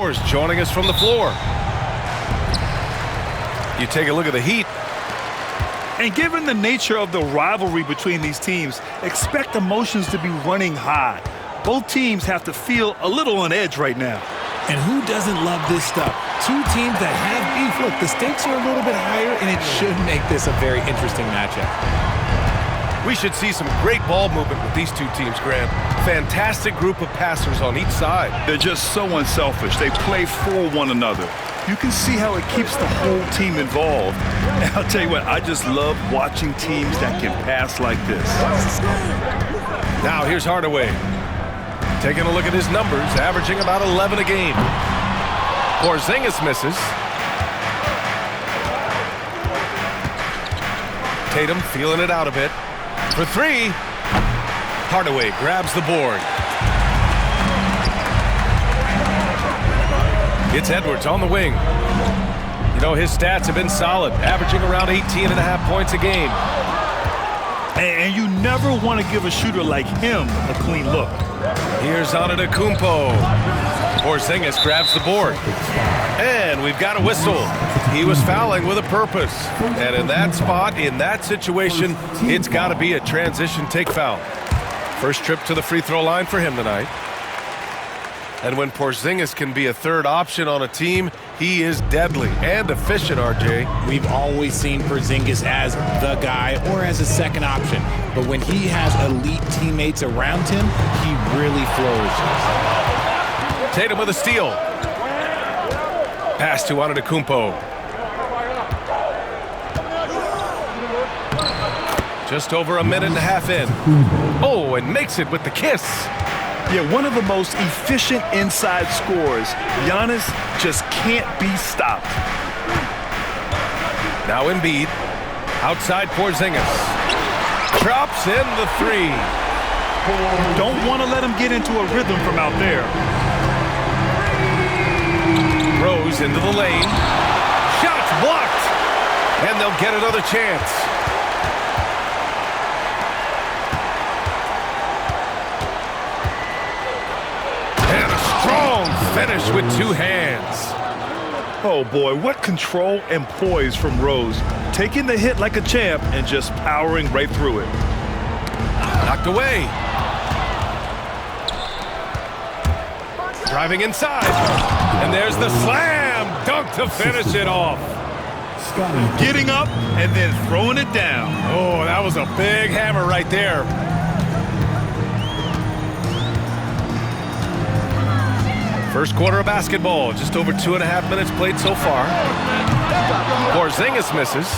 Joining us from the floor. You take a look at the Heat. And given the nature of the rivalry between these teams, expect emotions to be running high. Both teams have to feel a little on edge right now. And who doesn't love this stuff? Two teams that have beef. Look, the stakes are a little bit higher, and it should make this a very interesting matchup. We should see some great ball movement with these two teams, Grant. Fantastic group of passers on each side. They're just so unselfish. They play for one another. You can see how it keeps the whole team involved. And I'll tell you what, I just love watching teams that can pass like this. Now here's Hardaway. Taking a look at his numbers, averaging about 11 a game. Porzingis misses. Tatum feeling it out a bit. For three, Hardaway grabs the board. It's Edwards on the wing. You know, his stats have been solid, averaging around 18.5 points a game. And you never want to give a shooter like him a clean look. Here's Antetokounmpo. Porzingis grabs the board. And we've got a whistle. He was fouling with a purpose. And in that spot, in that situation, it's got to be a transition take foul. First trip to the free throw line for him tonight. And when Porzingis can be a third option on a team, he is deadly and efficient, RJ. We've always seen Porzingis as the guy or as a second option. But when he has elite teammates around him, he really flourishes. Tatum with a steal. Pass to Antetokounmpo. Just over a minute and a half in. Oh, and makes it with the kiss. Yeah, one of the most efficient inside scorers. Giannis just can't be stopped. Now Embiid. Outside Porzingis. Drops in the three. Don't want to let him get into a rhythm from out there. Rose into the lane. Shots blocked. And they'll get another chance. And a strong finish with two hands. Oh boy, what control and poise from Rose. Taking the hit like a champ and just powering right through it. Knocked away. Driving inside. And there's the slam dunk to finish it off. Getting up and then throwing it down. Oh, that was a big hammer right there. First quarter of basketball, just over 2.5 minutes played so far. Porzingis misses.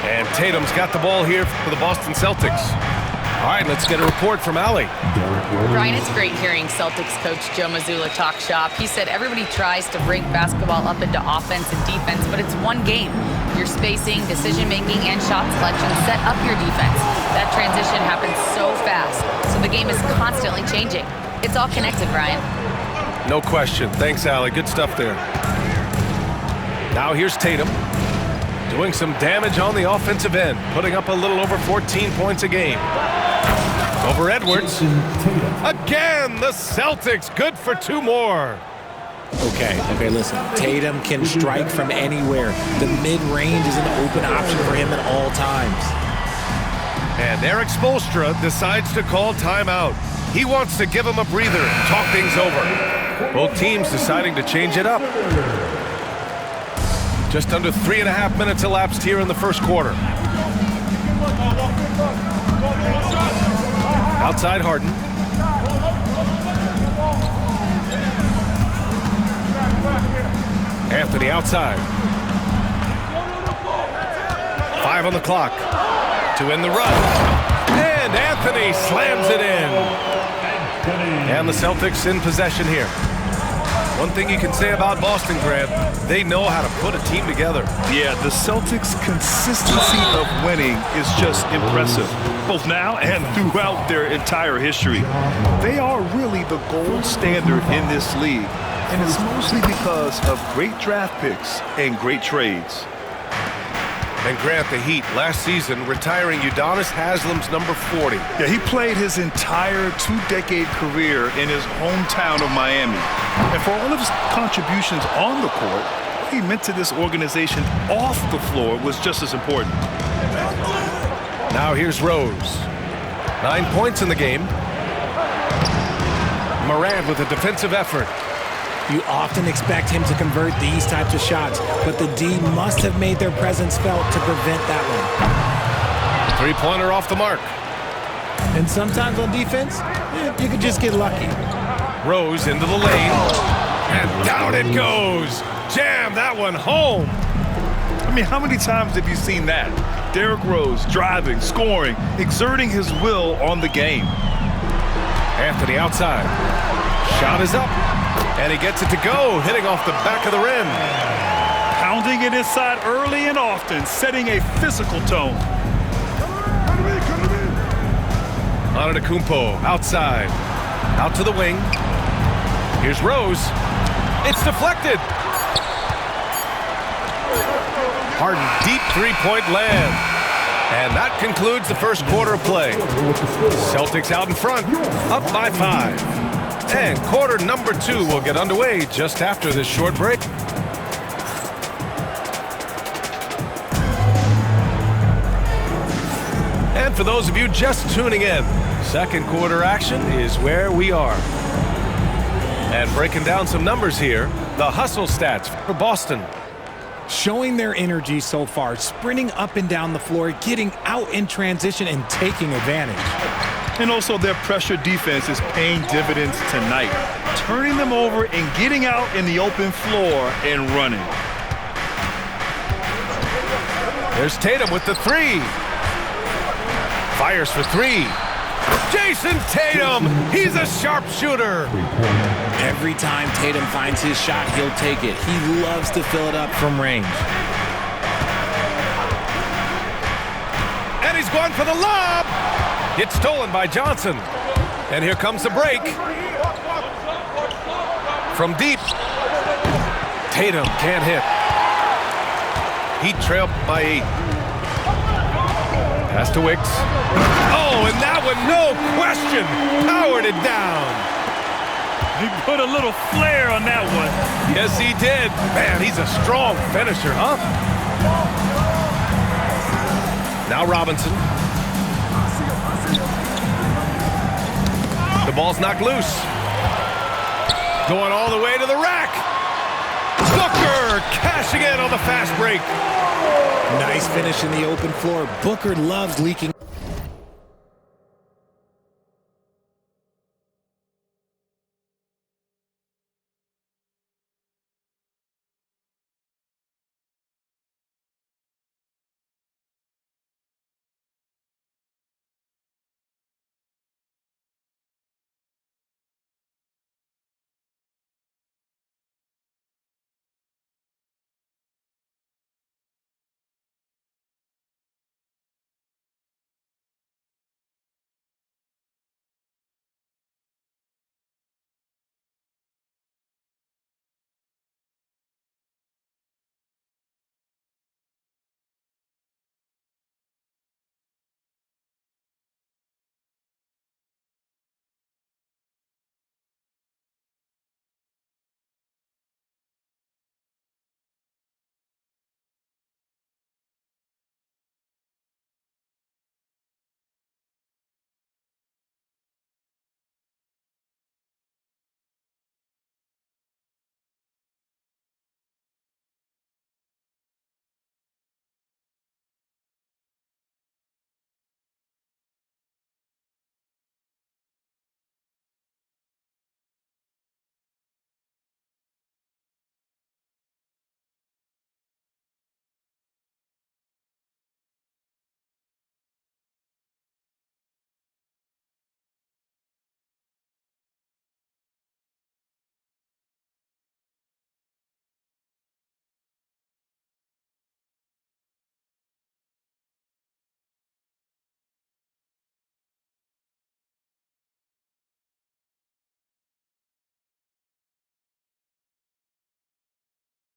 And Tatum's got the ball here for the Boston Celtics. All right, let's get a report from Allie. Brian, it's great hearing Celtics coach Joe Mazzulla talk shop. He said everybody tries to break basketball up into offense and defense, but it's one game. Your spacing, decision-making, and shot selection set up your defense. That transition happens so fast, so the game is constantly changing. It's all connected, Brian. No question. Thanks, Allie. Good stuff there. Now here's Tatum. Doing some damage on the offensive end. Putting up a little over 14 points a game. Over Edwards. Again, the Celtics good for two more. Okay, listen. Tatum can strike from anywhere. The mid-range is an open option for him at all times. And Eric Spoelstra decides to call timeout. He wants to give him a breather and talk things over. Both teams deciding to change it up. Just under 3.5 minutes elapsed here in the first quarter. Outside Harden. Anthony outside. 5 on the clock to end the run. And Anthony slams it in. And the Celtics in possession here. One thing you can say about Boston, Grant, they know how to put a team together. Yeah, the Celtics' consistency of winning is just impressive, both now and throughout their entire history. They are really the gold standard in this league, and it's mostly because of great draft picks and great trades. And Grant, the Heat, last season retiring Udonis Haslem's number 40. Yeah, he played his entire 2-decade career in his hometown of Miami. And for all of his contributions on the court, what he meant to this organization off the floor was just as important. Now here's Rose. 9 points in the game. Morant with a defensive effort. You often expect him to convert these types of shots, but the D must have made their presence felt to prevent that one. Three-pointer off the mark. And sometimes on defense, you could just get lucky. Rose into the lane. And down it goes. Jam that one home. I mean, how many times have you seen that? Derrick Rose driving, scoring, exerting his will on the game. Anthony outside. Shot is up. And he gets it to go, hitting off the back of the rim. Pounding it inside early and often, setting a physical tone. Antetokounmpo outside. Out to the wing. Here's Rose. It's deflected. Harden, deep three-point land. And that concludes the first quarter of play. Celtics out in front, up by 5. And quarter number 2 will get underway just after this short break. And for those of you just tuning in, second quarter action is where we are. And breaking down some numbers here, the hustle stats for Boston. Showing their energy so far, sprinting up and down the floor, getting out in transition and taking advantage. And also their pressure defense is paying dividends tonight, turning them over and getting out in the open floor and running. There's Tatum with the 3. Fires for 3. Jason Tatum, he's a sharpshooter. Every time Tatum finds his shot, he'll take it. He loves to fill it up from range. And he's going for the lob. It's stolen by Johnson. And here comes the break. From deep. Tatum can't hit. Heat trailed by 8. Pass to Wicks. Oh, and that one, no question, powered it down. He put a little flair on that one. Yes, he did. Man, he's a strong finisher, huh? Now Robinson. The ball's knocked loose. Going all the way to the rack. Booker cashing in on the fast break. Nice finish in the open floor. Booker loves leaking.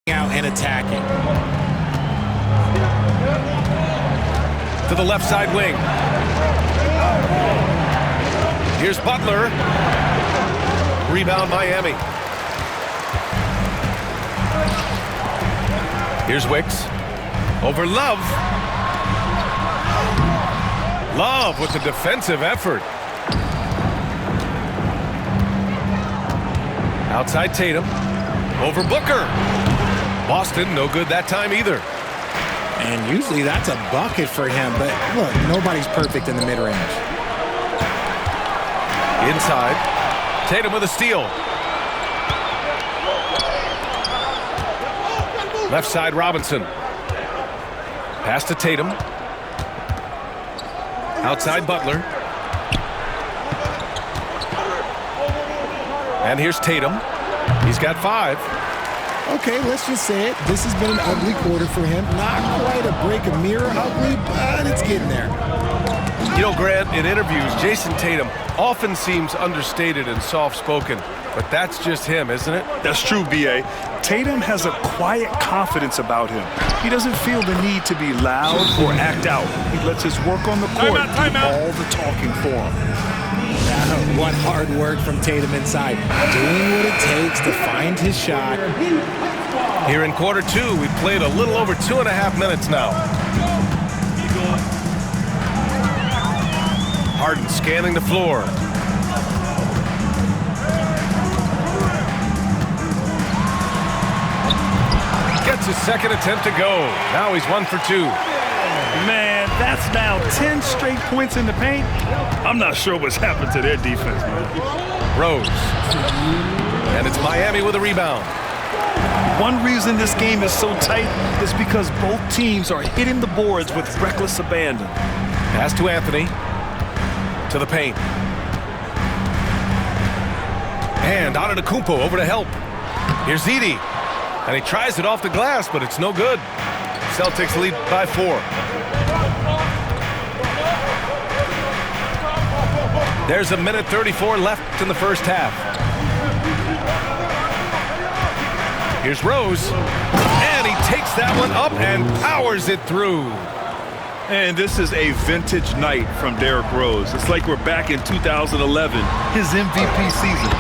Out and attacking. To the left side wing. Here's Butler. Rebound Miami. Here's Wicks. Over Love. Love with the defensive effort. Outside Tatum. Over Booker. Boston, no good that time either. And usually that's a bucket for him, but look, nobody's perfect in the mid-range. Inside. Tatum with a steal. Left side Robinson. Pass to Tatum. Outside Butler. And here's Tatum. He's got 5. Okay, let's just say it. This has been an ugly quarter for him. Not quite a break a mirror ugly, but it's getting there. You know, Grant, in interviews, Jason Tatum often seems understated and soft-spoken, but that's just him, isn't it? That's true, B.A. Tatum has a quiet confidence about him. He doesn't feel the need to be loud or act out. He lets his work on the court do all the talking for him. What hard work from Tatum inside. Doing what it takes to find his shot. Here in quarter 2, we've played a little over 2.5 minutes now. Harden scanning the floor. Gets his second attempt to go. Now he's 1 for 2. Man, that's now 10 straight points in the paint. I'm not sure what's happened to their defense, man. Rose. And it's Miami with a rebound. One reason this game is so tight is because both teams are hitting the boards with reckless abandon. Pass to Anthony. To the paint. And Antetokounmpo over to help. Here's Edey. And he tries it off the glass, but it's no good. Celtics lead by 4. There's 1:34 left in the first half. Here's Rose. And he takes that one up and powers it through. And this is a vintage night from Derrick Rose. It's like we're back in 2011, his MVP season.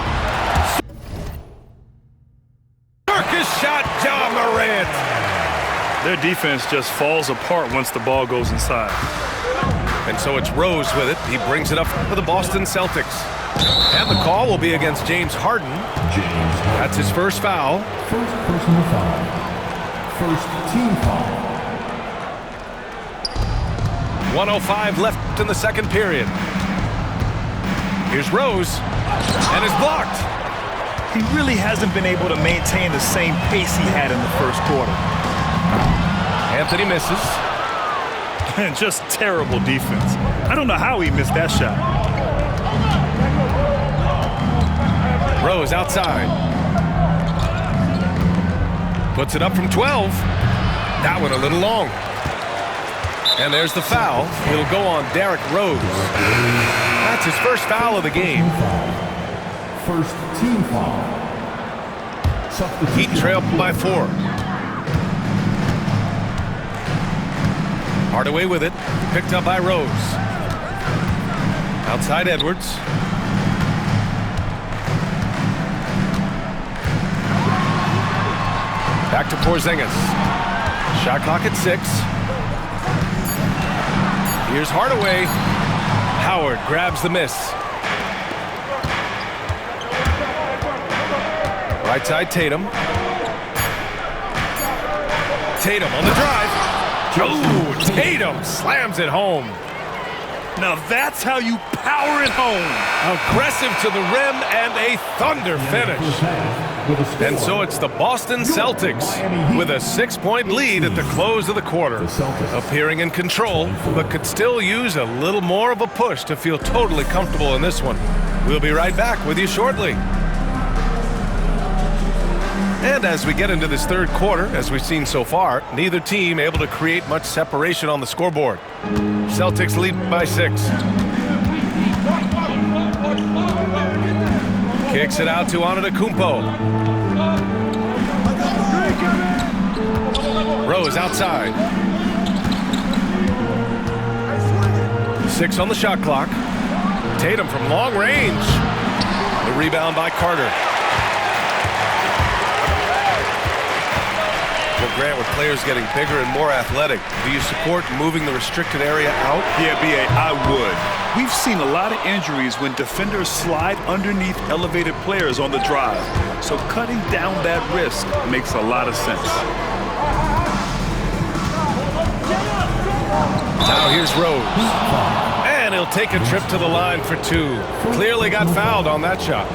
Darkest shot, Ja Morant. Their defense just falls apart once the ball goes inside. And so it's Rose with it. He brings it up for the Boston Celtics. And the call will be against James Harden. That's his first foul. First personal foul. First team foul. 1:05 left in the second period. Here's Rose. And it's blocked. He really hasn't been able to maintain the same pace he had in the first quarter. Anthony misses. And just terrible defense. I don't know how he missed that shot. Rose outside. Puts it up from 12. That one a little long. And there's the foul. It'll go on Derrick Rose. That's his first foul of the game. First team foul. Heat trail by 4. Hardaway with it. Picked up by Rose. Outside Edwards. Back to Porzingis. Shot clock at 6. Here's Hardaway. Howard grabs the miss. Right side Tatum. Tatum on the drive. Oh, Tatum slams it home. Now that's how you power it home. Aggressive to the rim and a thunder finish. And so it's the Boston Celtics with a 6-point lead at the close of the quarter. Appearing in control, but could still use a little more of a push to feel totally comfortable in this one. We'll be right back with you shortly. And as we get into this third quarter, as we've seen so far, neither team able to create much separation on the scoreboard. Celtics lead by 6. Kicks it out to Antetokounmpo. Rose outside. 6 on the shot clock. Tatum from long range. The rebound by Carter. Well, Grant, with players getting bigger and more athletic, do you support moving the restricted area out? Yeah, B.A., I would. We've seen a lot of injuries when defenders slide underneath elevated players on the drive. So cutting down that risk makes a lot of sense. Now here's Rose. And he'll take a trip to the line for two. Clearly got fouled on that shot.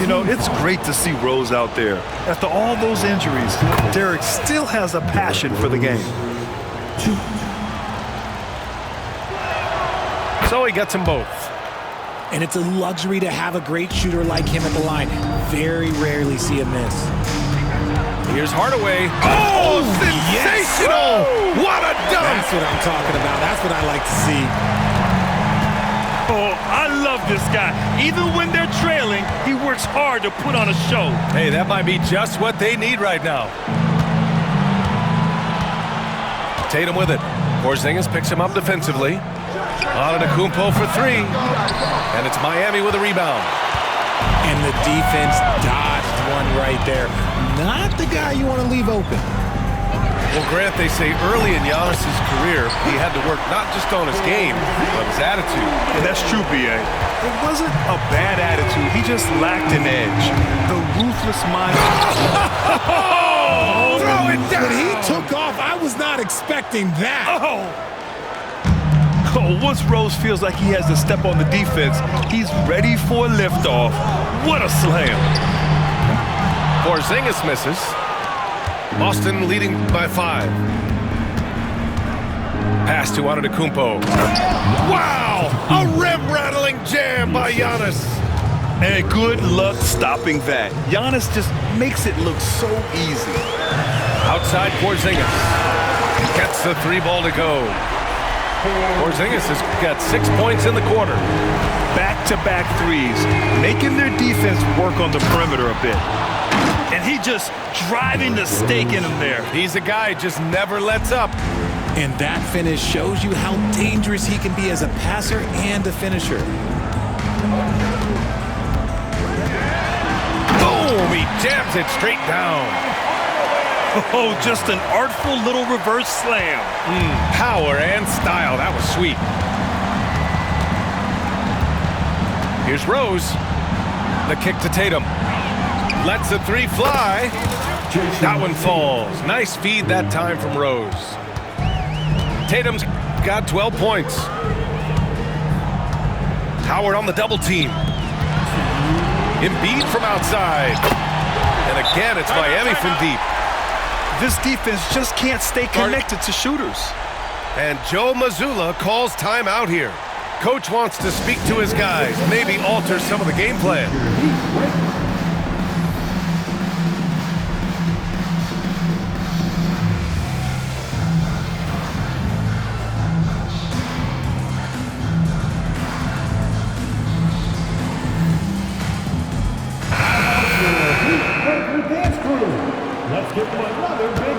You know, it's great to see Rose out there. After all those injuries, Derek still has a passion for the game. So he gets them both. And it's a luxury to have a great shooter like him at the line. Very rarely see a miss. Here's Hardaway. Oh, sensational! Yes. What a dunk! That's what I'm talking about. That's what I like to see. Oh, I love this guy. Even when they're trailing, he works hard to put on a show. Hey, that might be just what they need right now. Tatum with it. Porzingis picks him up defensively. Antetokounmpo for three. And it's Miami with a rebound. And the defense dodged one right there. Not the guy you want to leave open. Well, Grant, they say early in Giannis' career, he had to work not just on his game, but his attitude. And that's true, B.A. It wasn't a bad attitude. He just lacked an edge. The ruthless mind. Oh, throw it down! When he took off, I was not expecting that. Oh, once Rose feels like he has to step on the defense, he's ready for a liftoff. What a slam. Porzingis misses. Boston leading by 5. Pass to Antetokounmpo. Wow! A rim-rattling jam by Giannis. And good luck stopping that. Giannis just makes it look so easy. Outside Porzingis. Gets the 3-ball to go. Porzingis has got 6 points in the quarter. Back-to-back threes, making their defense work on the perimeter a bit. And he just driving the stake in him there. He's a guy who just never lets up. And that finish shows you how dangerous he can be as a passer and a finisher. Boom! He jams it straight down. Oh, just an artful little reverse slam. Power and style. That was sweet. Here's Rose. The kick to Tatum. Lets the 3 fly. That one falls. Nice feed that time from Rose. Tatum's got 12 points. Howard on the double team. Embiid from outside. And again, it's Miami from deep. This defense just can't stay connected to shooters. And Joe Mazzulla calls timeout here. Coach wants to speak to his guys, maybe alter some of the game plan.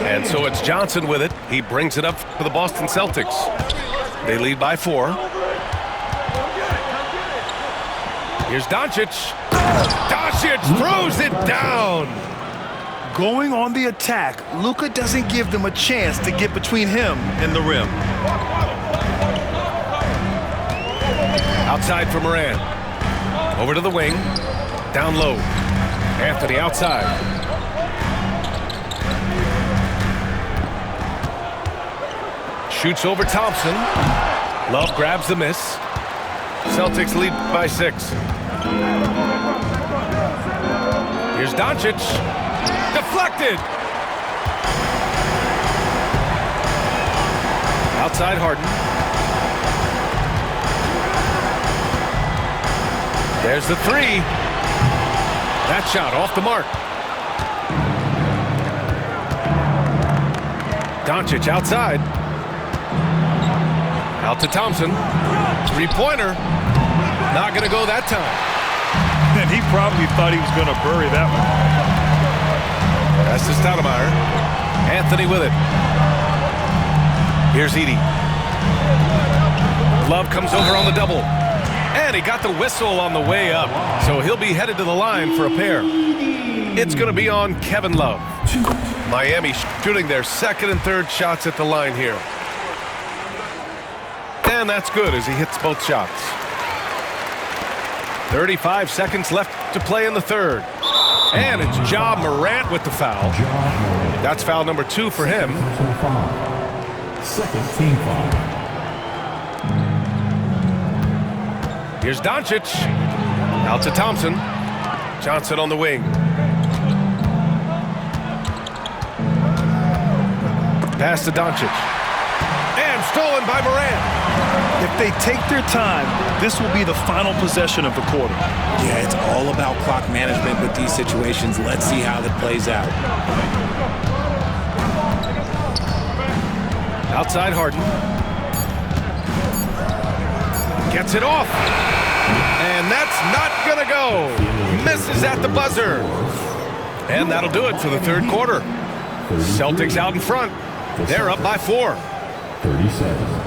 And so it's Johnson with it. He brings it up for the Boston Celtics. They lead by 4. Here's Doncic. Doncic throws it down. Going on the attack, Luka doesn't give them a chance to get between him and the rim. Outside for Moran. Over to the wing. Down low. Anthony outside. Shoots over Thompson. Love grabs the miss. Celtics lead by 6. Here's Doncic. Deflected. Outside Harden. There's the 3. That shot off the mark. Doncic outside. Out to Thompson. 3-pointer. Not going to go that time. And he probably thought he was going to bury that one. That's to Stoudemire. Anthony with it. Here's Edey. Love comes over on the double. And he got the whistle on the way up. So he'll be headed to the line for a pair. It's going to be on Kevin Love. 2. Miami shooting their second and third shots at the line here. And that's good as he hits both shots. 35 seconds left to play in the third. And it's Ja Morant with the foul. That's foul number 2 for him. Second team foul. Here's Doncic. Out to Thompson. Johnson on the wing. Pass to Doncic. And stolen by Morant. If they take their time, this will be the final possession of the quarter. Yeah, it's all about clock management with these situations. Let's see how that plays out. Outside Harden. Gets it off. And that's not going to go. Misses at the buzzer. And that'll do it for the third quarter. Celtics out in front. They're up by 4. 30 seconds.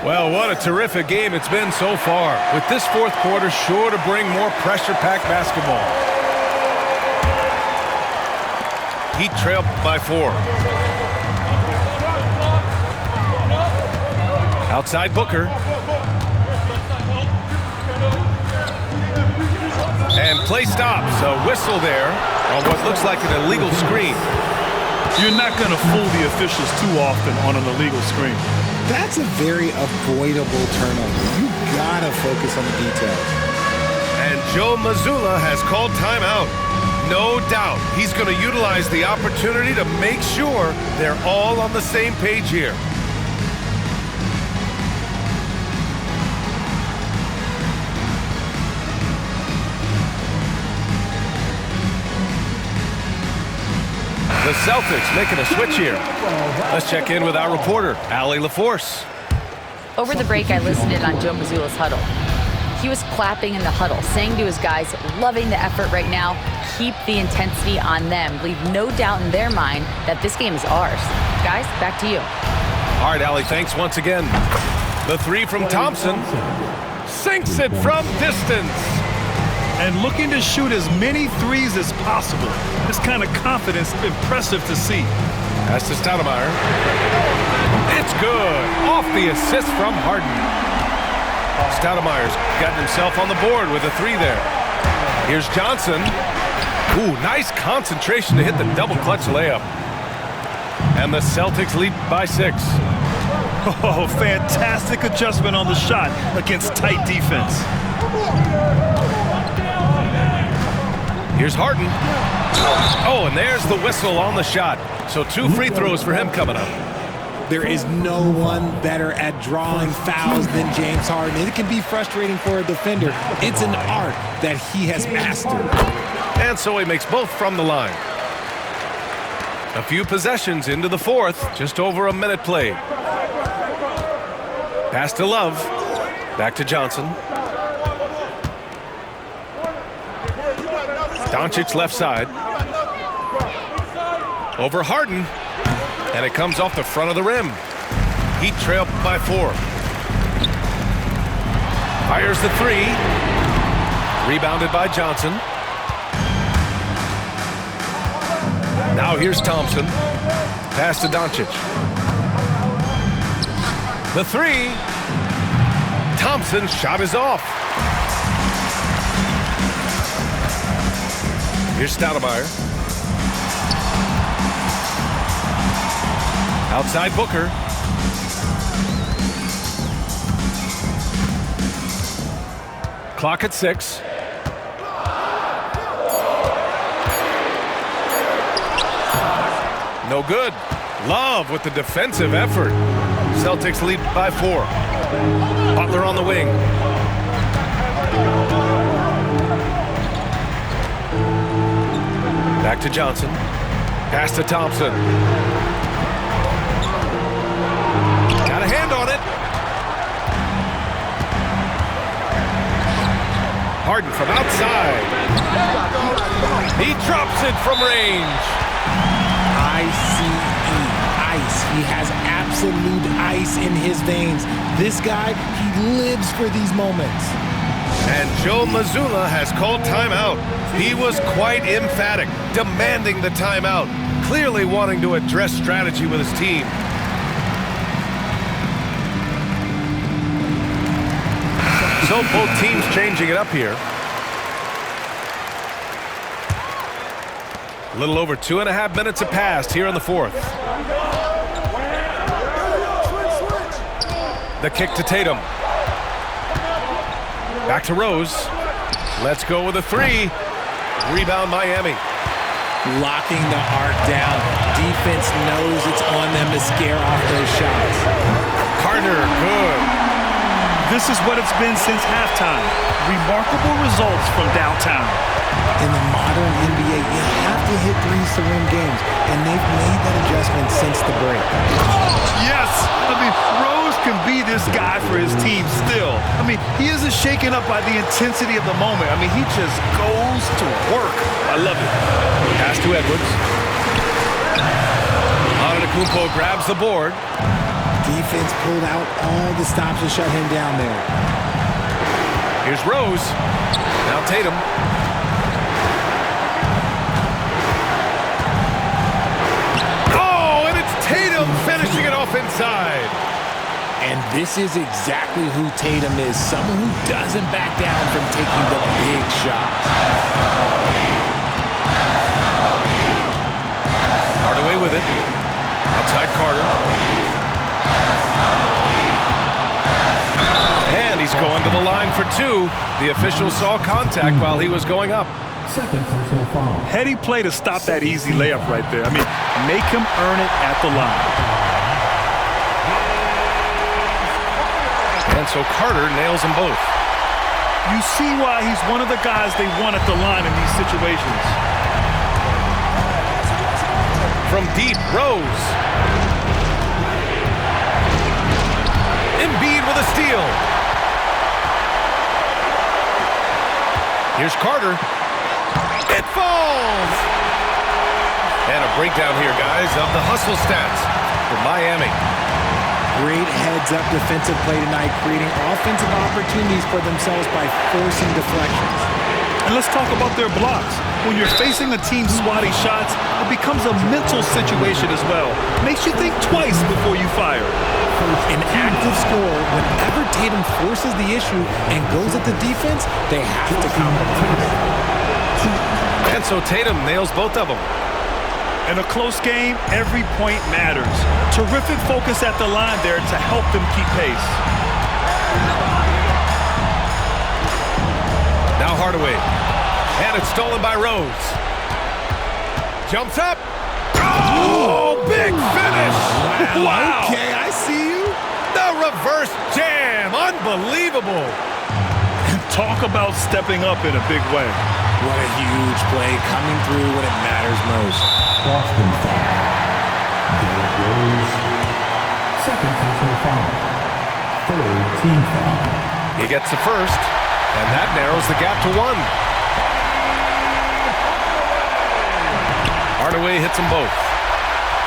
Well, what a terrific game it's been so far. With this fourth quarter sure to bring more pressure-packed basketball. Heat trail by 4. Outside Booker. And play stops. A whistle there on what looks like an illegal screen. You're not going to fool the officials too often on an illegal screen. That's a very avoidable turnover. You gotta focus on the details. And Joe Mazzulla has called timeout. No doubt he's going to utilize the opportunity to make sure they're all on the same page here. The Celtics making a switch here. Let's check in with our reporter, Allie LaForce. Over the break, I listened in on Joe Mazzulla's huddle. He was clapping in the huddle, saying to his guys, loving the effort right now, keep the intensity on them. Leave no doubt in their mind that this game is ours. Guys, back to you. All right, Allie, thanks once again. The 3 from Thompson. Sinks it from distance. And looking to shoot as many threes as possible. This kind of confidence, impressive to see. Pass to Stoudemire. It's good. Off the assist from Harden. Stoudemire's gotten himself on the board with a 3 there. Here's Johnson. Ooh, nice concentration to hit the double clutch layup. And the Celtics lead by 6. Oh, fantastic adjustment on the shot against tight defense. Here's Harden. Oh, and there's the whistle on the shot. So 2 free throws for him coming up. There is no one better at drawing fouls than James Harden. It can be frustrating for a defender. It's an art that he has mastered. And so he makes both from the line. A few possessions into the fourth, just over a minute played. Pass to Love. Back to Johnson. Doncic left side. Over Harden. And it comes off the front of the rim. Heat trail by 4. Fires the 3. Rebounded by Johnson. Now here's Thompson. Pass to Doncic. The 3. Thompson's shot is off. Here's Stoudemire. Outside Booker. Clock at 6. No good. Love with the defensive effort. Celtics lead by 4. Butler on the wing. Back to Johnson. Pass to Thompson. Got a hand on it. Harden from outside. He drops it from range. ICE. He has absolute ice in his veins. This guy, he lives for these moments. And Joe Mazzulla has called timeout. He was quite emphatic, demanding the timeout, clearly wanting to address strategy with his team. So both teams changing it up here. A little over 2.5 minutes have passed here in the fourth. The kick to Tatum. Back to Rose. Let's go with a three. Rebound Miami. Locking the arc down. Defense knows it's on them to scare off those shots. Carter, good. This is what it's been since halftime. Remarkable results from downtown. In the modern NBA, you have to hit threes to win games, and they've made that adjustment since the break. Yes! I mean, Rose can be this guy for his team still. I mean, he isn't shaken up by the intensity of the moment. I mean, he just goes to work. I love it. Pass to Edwards. Antetokounmpo grabs the board. Defense pulled out all the stops to shut him down there. Here's Rose. Now Tatum. Oh, and it's Tatum finishing it off inside. And this is exactly who Tatum is, someone who doesn't back down from taking the big shots. Hardaway with it. Outside Carter. And he's going to the line for two. The official saw contact while he was going up. Second personal foul. Heady play to stop that easy layup right there. I mean, make him earn it at the line. And so Carter nails them both. You see why he's one of the guys they want at the line in these situations. From deep, Rose. Embiid with a steal. Here's Carter. It falls! And a breakdown here, guys, of the hustle stats for Miami. Great heads-up defensive play tonight, creating offensive opportunities for themselves by forcing deflections. And let's talk about their blocks. When you're facing a team swatting shots, it becomes a mental situation as well. Makes you think twice before you fire. An active scorer, whenever Tatum forces the issue and goes at the defense, they have to compromise. And so Tatum nails both of them. In a close game, every point matters. Terrific focus at the line there to help them keep pace. Now Hardaway. And it's stolen by Rose. Jumps up. Oh, big finish. Wow. Okay, I see you. The reverse jam. Unbelievable. Talk about stepping up in a big way. What a huge play, coming through when it matters most. Boston foul. Derrick Rose. Second personal foul. Third team foul. He gets the first, and that narrows the gap to one. Hardaway hits them both.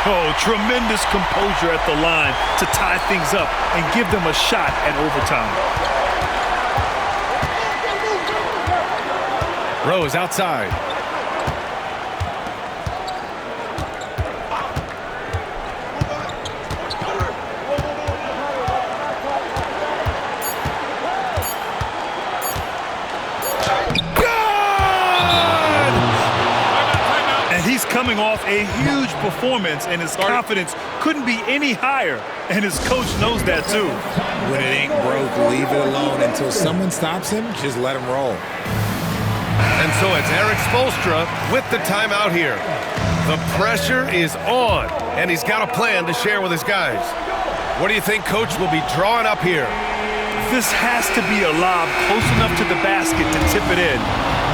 Oh, tremendous composure at the line to tie things up and give them a shot at overtime. Rose outside. Coming off a huge performance, and his confidence couldn't be any higher, and his coach knows that too. When it ain't broke, leave it alone until someone stops him. Just let him roll. And so it's Eric Spoelstra with the timeout here. The pressure is on, and he's got a plan to share with his guys. What do you think Coach will be drawing up here? This has to be a lob close enough to the basket to tip it in.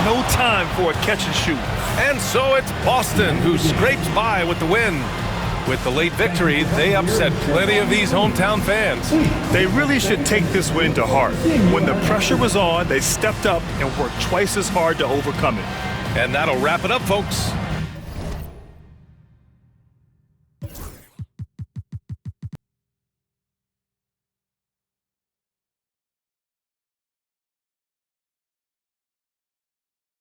No time for a catch and shoot. And so it's Boston who scrapes by with the win. With the late victory, they upset plenty of these hometown fans. They really should take this win to heart. When the pressure was on, they stepped up and worked twice as hard to overcome it. And that'll wrap it up, folks.